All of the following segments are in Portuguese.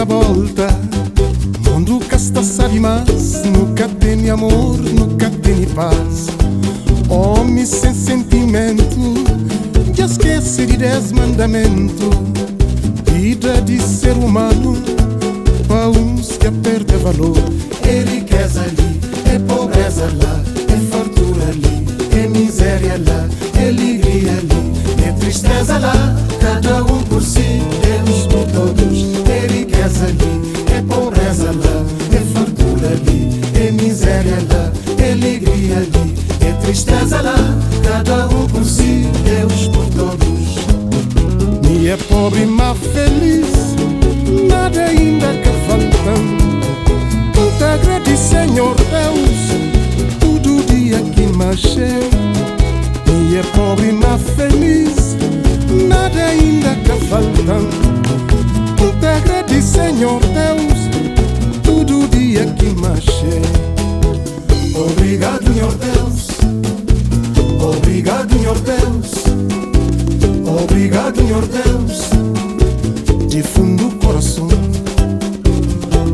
reviravolta. Mundo que está sabe mais, nunca tem amor, nunca tem paz. Homem sem sentimento, já esquece de 10 mandamentos. Vida de ser humano, para uns que perde valor. É riqueza ali, é pobreza lá, é fartura ali, é miséria lá, é alegria ali, é tristeza lá. Cada um por si, Deus por todos. É riqueza ali, é pobreza lá, é fartura ali, é miséria lá, é alegria ali, é tristeza lá. Cada um por si, Deus por todos. Me é pobre, mas feliz, nada ainda que falta. Muito agradeço, Senhor Deus, todo dia que marchei. Me é pobre, mas feliz, nada ainda que falta. Muito agradeço, Senhor Deus, todo dia que marchei. Obrigado, Senhor Deus. Obrigado, Senhor Deus. Obrigado, Senhor Deus, de fundo do coração.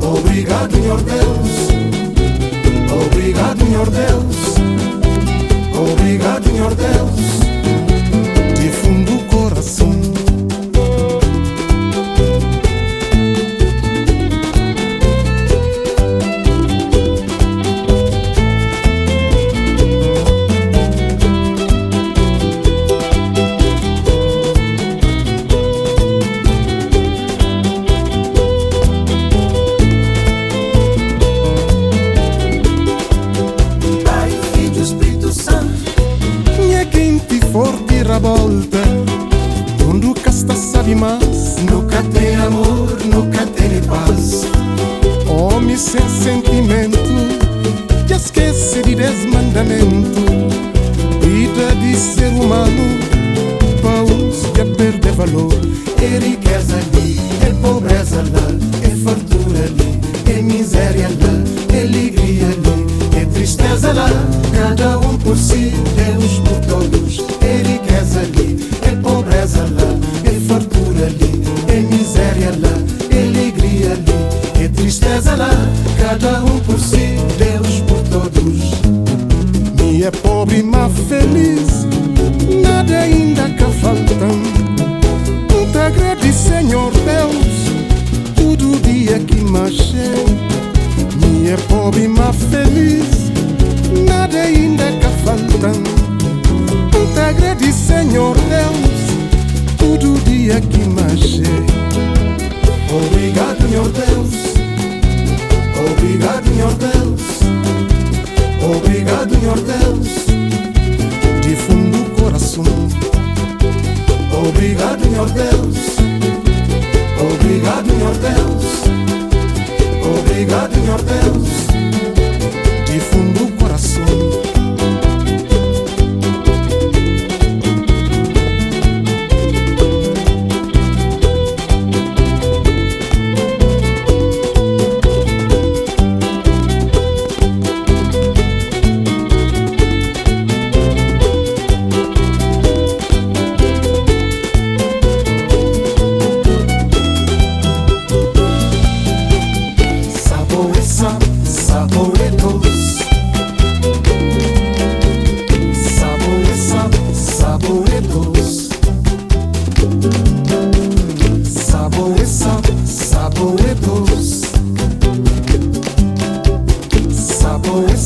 Obrigado, Senhor Deus. Obrigado, Senhor Deus. Obrigado, Senhor Deus, de fundo do coração. Forte revolta, mundo que está sabe mais, nunca tem amor, nunca tem paz. Homem sem sentimento, já esquece de 10 mandamentos. Vida de ser humano, para uns que perde valor. É riqueza ali, é pobreza lá, é fartura ali, é miséria lá, é alegria ali, é tristeza lá. Cada um por si, Deus por todos. É riqueza ali, é pobreza lá, é fartura ali, é miséria lá, é alegria ali, é tristeza lá. Cada um por si, Deus por todos. Me é pobre, mas feliz, nada ainda que falta. Muito agradeço, Senhor Deus, todo dia que marchei. Me é pobre, mas feliz, nada ainda que falta. Muito agradeço, Senhor Deus, todo dia que marchei. Obrigado, Senhor Deus. Obrigado, Senhor Deus. Obrigado, Senhor Deus, de fundo do coração. Obrigado, Senhor Deus. Obrigado, Senhor Deus. Obrigado, Senhor Deus, de fundo do coração. Sabor é